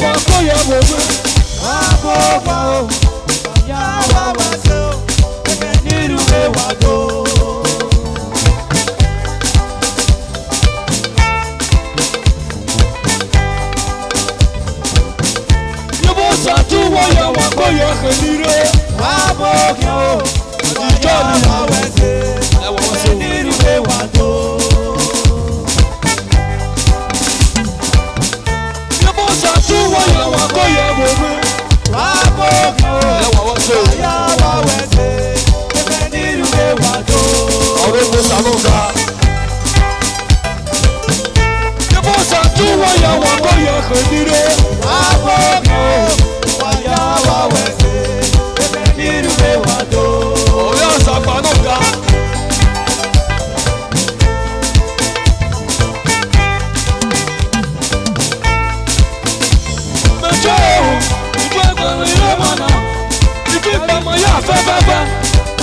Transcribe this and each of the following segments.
wakoya bobe. Aboba o, yawa waso, niruwe wado. Yobosa tu waya wakoya khenire. Aboba o, yawa waso, niruwe wado. Yobosa tu waya wakoya bobe. Yobosa tu waya wakoya khenire. Oya sapanonga. Mejo, ijwe kwenye mana. Ijwe kama ya fefefe.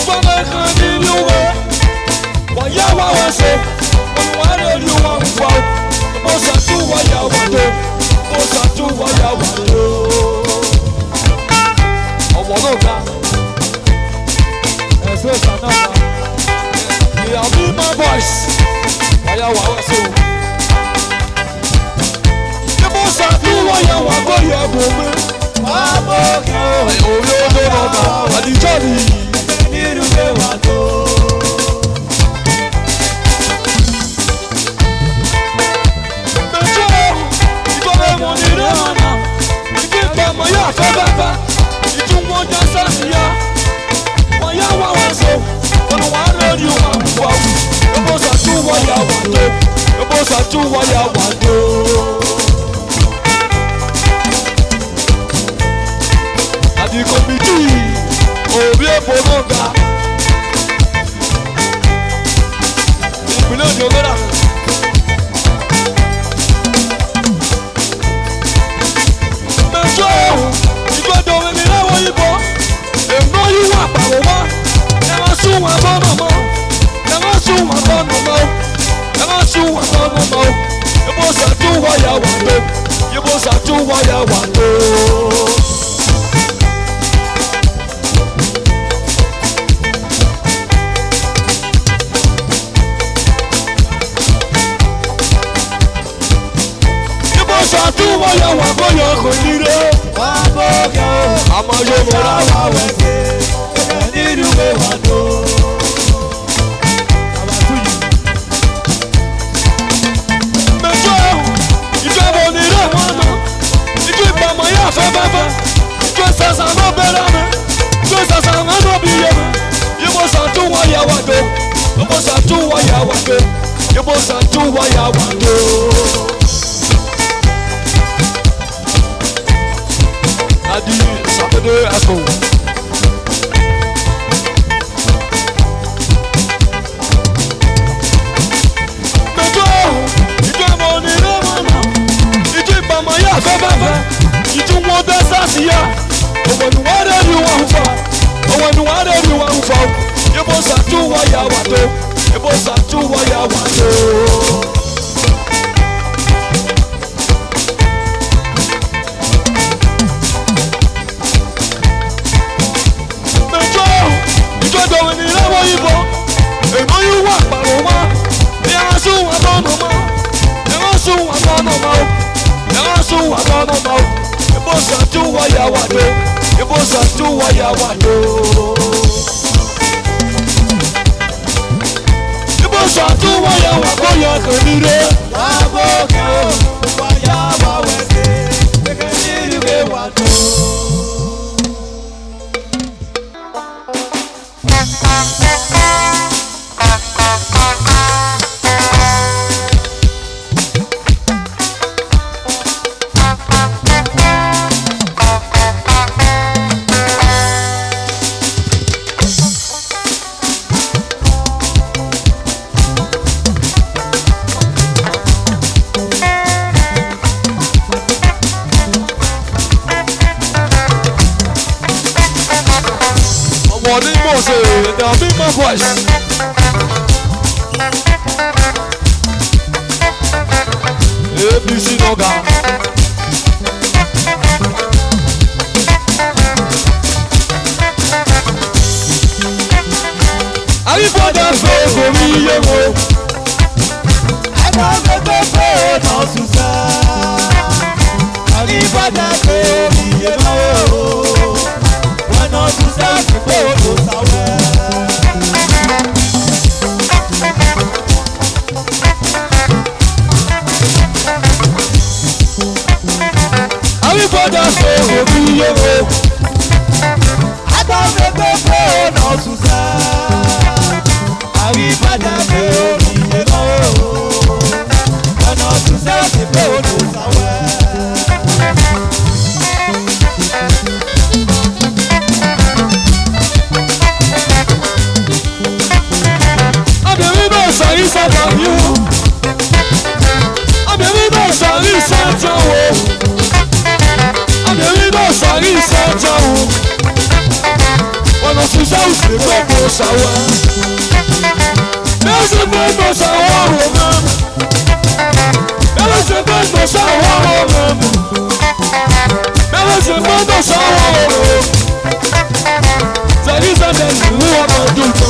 Kwenye kheniriwe. Waya wawese. Wale liwa mfwa. Yobosa tu waya wado. Yobosa tu waya wado. Owonoga. So Sanaka, we are me my voice. Waya wawese. Yobosa tu waya wakoya bobe. Oyo donoga. Adijani. Ya febebe, itunwo jasasiya. Waya wawaso, onu wale ni wamfwa. Yobosa tu waya wado, yobosa tu waya wado. Adi komiti, obie bononga. Ìpínlẹ̀ Òjò gbéra. Ìgbọ́dọ̀ mi lẹ́wọ̀ ìbọn, èmọ́ yìí wà pàrọ̀ mọ́. Ẹ má sún wọn bọ́nà mọ́, ẹ má sún wọn bọ́nà mọ́, ẹ má sún wọn bọ́nà mọ́. Yobosa tu waya wado, Yobosa tu waya wado. Yobosa tu waya wakoya khenire. Ama yomora wawese, niruwe wado. Mejo, ijebo nire mwana. Ije bama ya fefefe. Ije sasa no berame. Ije sasa no biyeme. Yobosa tu waya wado. Yobosa tu waya wado. Yobosa tu waya wado. Adi Saturday Expo. Mejo, ijebo nire mwana. Ije bama ya fefefe. Itunwo desasiya. Owenu wale ni wamfa. Owenu wale ni wamfa. Yobosa tu waya wado. Yobosa tu waya wado. Ìjọba mi lọ́wọ́ ìbọn, èmọ́ yìí wà pàrọ̀ mọ́. Ẹ má sún wọn bọ́nà mọ́, ẹ má sún wọn bọ́nà mọ́, ẹ má sún wọn bọ́nà mọ́. Yobosa tu waya wado, Yobosa tu waya wado. Yobosa tu waya wakoya khenire. Waya wawese, niruwe wado. Morning Moses, now be my voice. ABC Noga. yego. Adame pepe no susa. Avi pada pe omi yego. No susa pepe no sawe. Abiyemi salisa kabiu. Abiyemi salisa jawo. Abiyemi salisa jawo. Wana susa usipe ko sawa. Bese ko sawa wo. Bese ko sawa wo. Bese ko sawa wo. Salisa deni wo ma duto.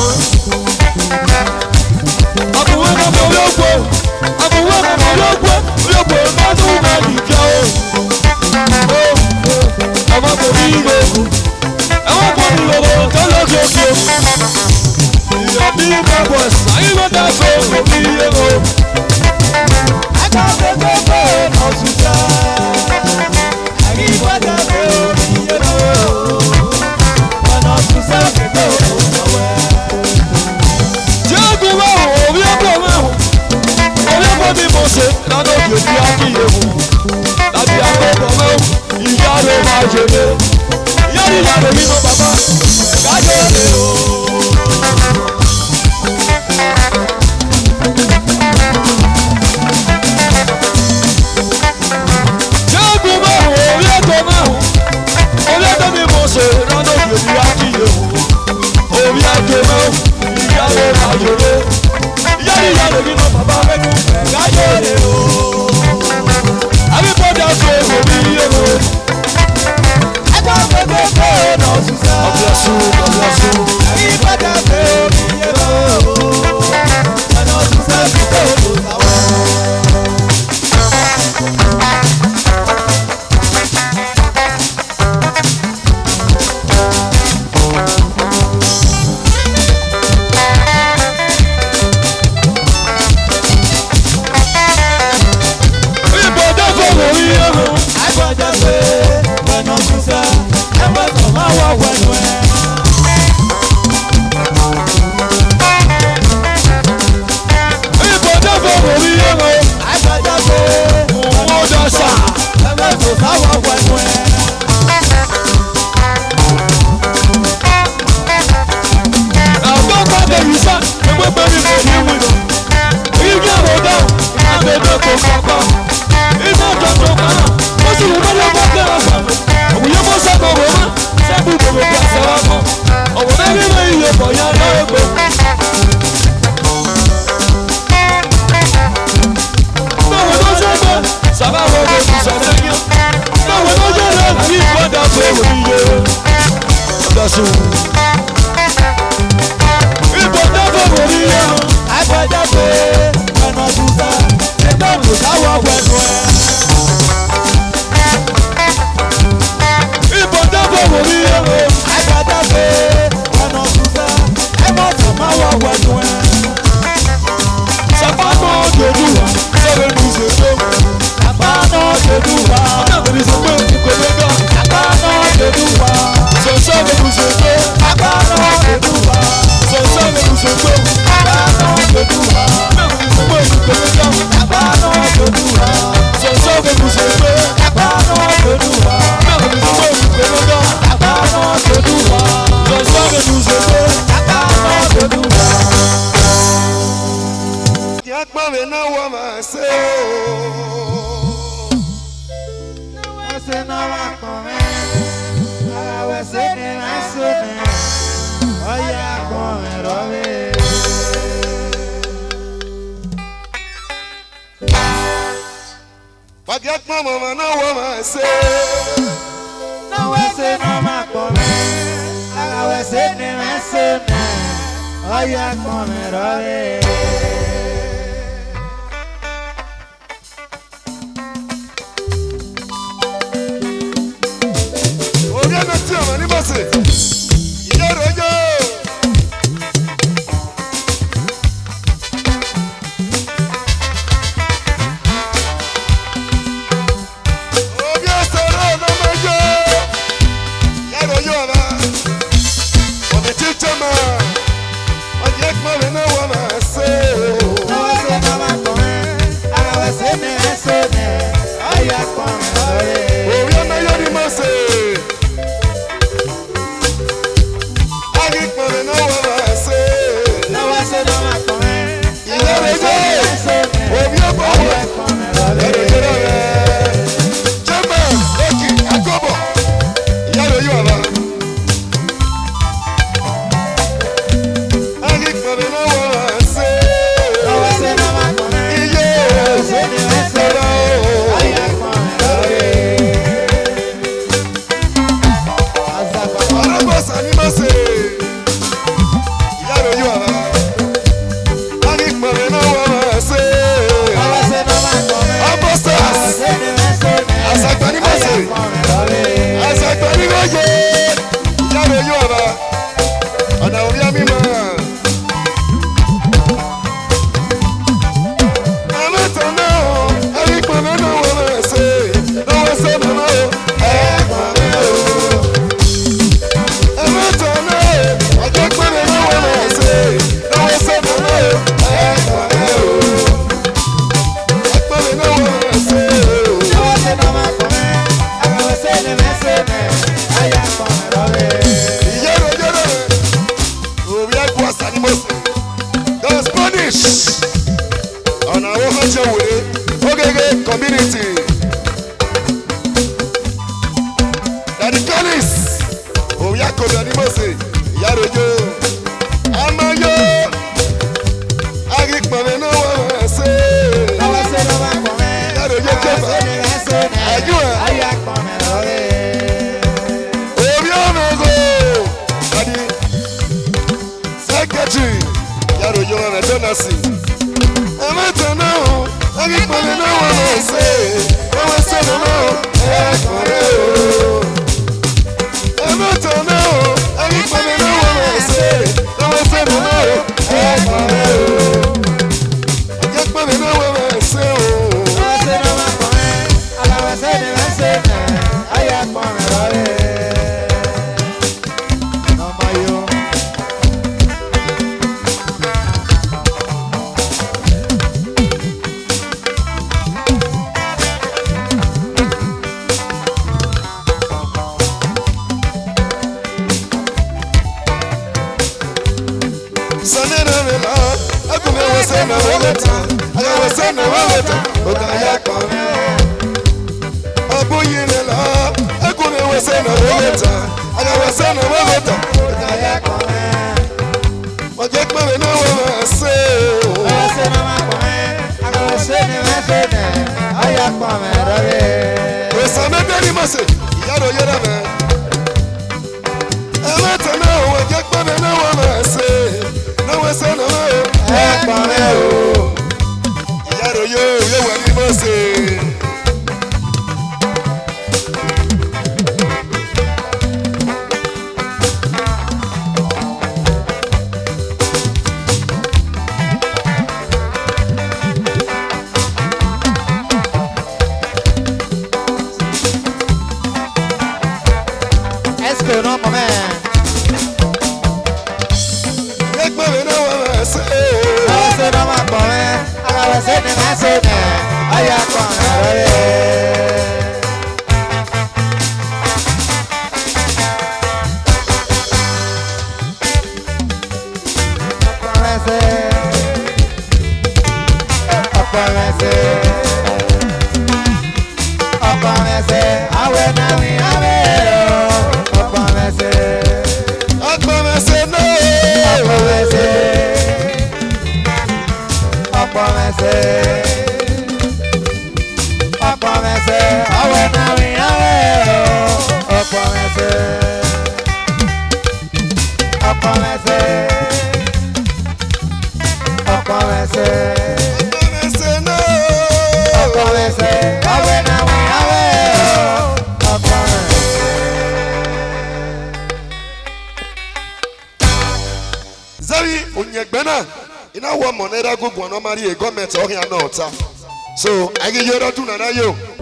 So I give you that to Nana yo.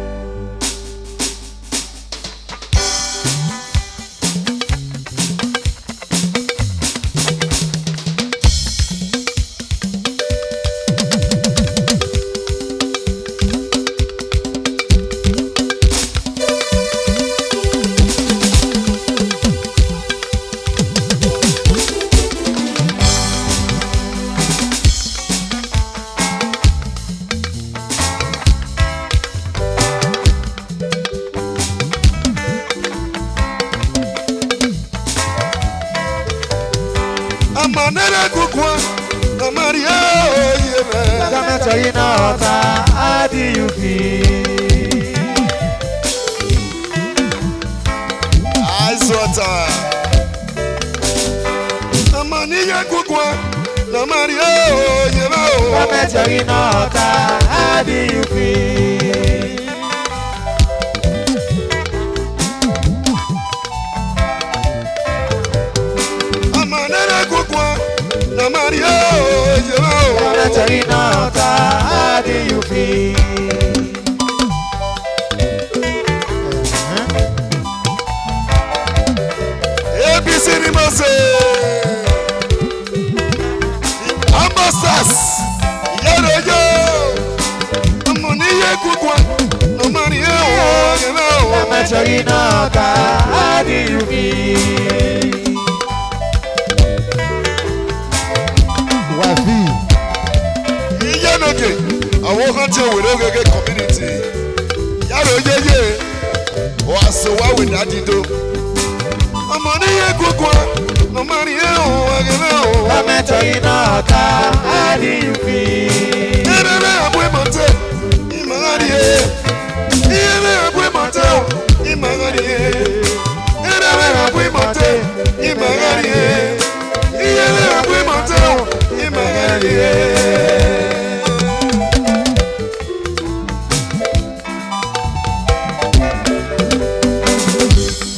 Amanere kukwa, na Maria oyeme. Government of Inota, how do you feel? Ice water. Amanere kukwa, na Maria oyeme. Government of Inota, how do you feel? Amanere kukwa, na Maria oyeme. Government of Inota, how do you feel? ABC ni mo se. Ambassadors, yaro yo. Amoniye kukwa, na Maria oyeme. Government of Inota, how do you feel? Wafi. Iyanoke, àwọn kan tí òwe lógege community. Yaro yeye, wàásù wá wè dádìdó. Amoniye kukwa, na Maria oyeme. Government of Inota, how do you feel? Erere abwe mate, imangariye. Erere abwe mate, imangariye. Erere abwe mate, imangariye. Erere abwe mate, imangariye.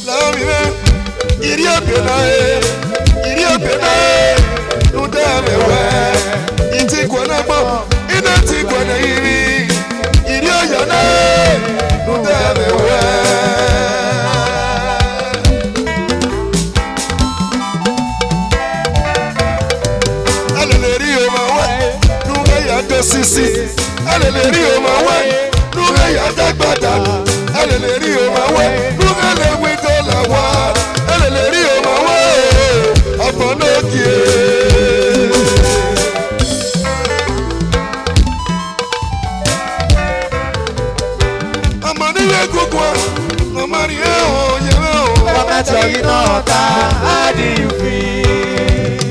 Lamine, iriya penae, iriya penae, nudamewe. Iti kwana mo, ina ti kwana iri, iri oyana, nudamewe. Aleleri o ma wa, nuga ya do sisi. Aleleri o ma wa, nuga ya dagbada. Aleleri o ma wa, nuga le wi dola wa. Aleleri o ma wa, abonokie. Amaniye kukwa, na Maria oyeme. Government of Inota, how do you feel?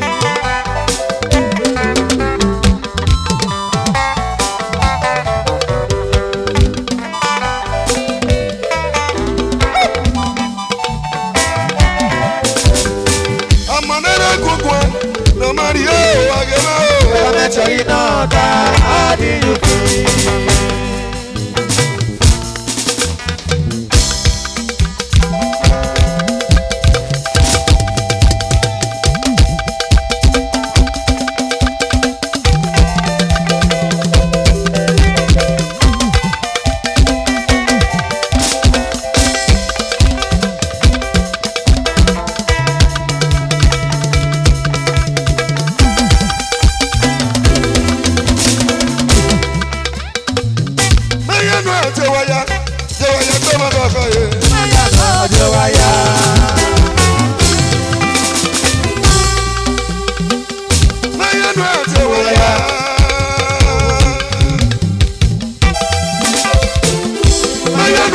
Amanere kukwa, na Maria oyeme. Government of Inota, how do you feel? Jewaya, Jewaya, come on, go for it. Jewaya. Jewaya. Jewaya,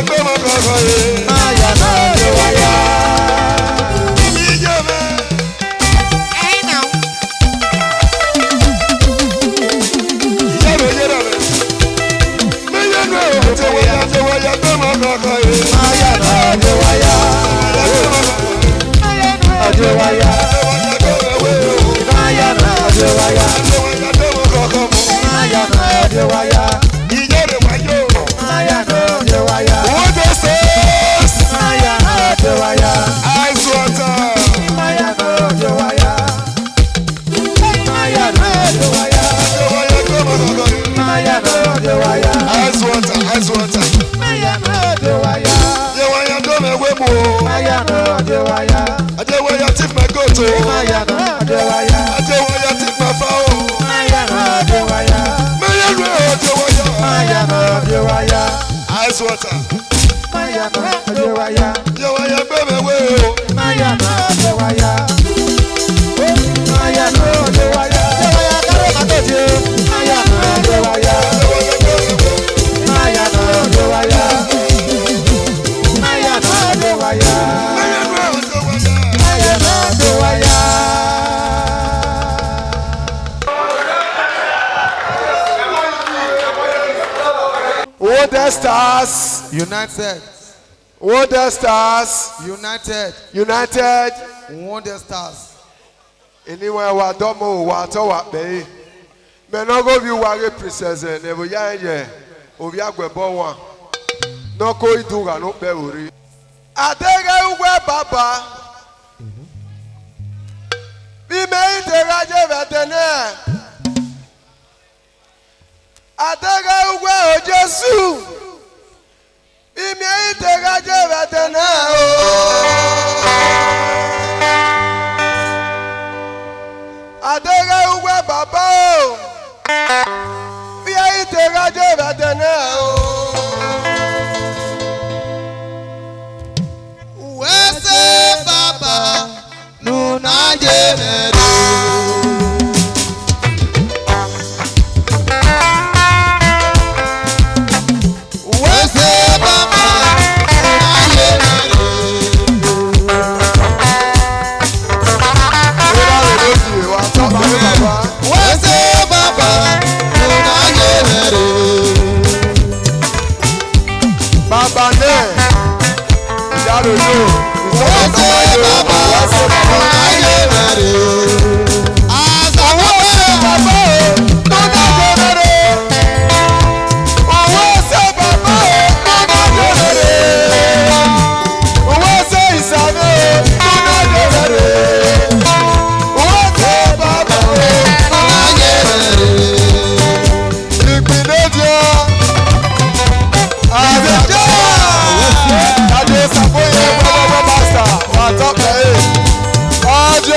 come on, go for it. Jewaya. Adewaya tip my goat. Adewaya tip my fowl. Ice water. Jewaya baby way. Jewaya. Oh, the stars. United. Oh, the stars. United. United. Oh, the stars. Anywhere wa domo wa to wa be. Me no go bi wa re princess ne bo ya ye. Obi agbebo wa. No ko iduga no be ori. Adega ugwe baba. Bi me itera je vetene. Adega ugwe o Jesu. Bi me itera je vetene o. Adega ugwe baba o. Bi me itera je vetene o. Wese baba nuna jenere. Wese baba nuna jenere. Wese baba nuna jenere. Baba ne. Yaro yo. Wese baba nuna jenere. Asa wese baba nuna jenere. Owese baba nuna jenere. Owese isame nuna jenere. Owese baba Nuna jenere. ìpínlẹ̀jọ́ àbẹ̀jọ́ àjọ ìsàkóyè bọ́bọ́ pásítà wà tọ́pẹ̀ ẹ̀ ọjọ́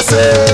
Hey!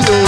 you.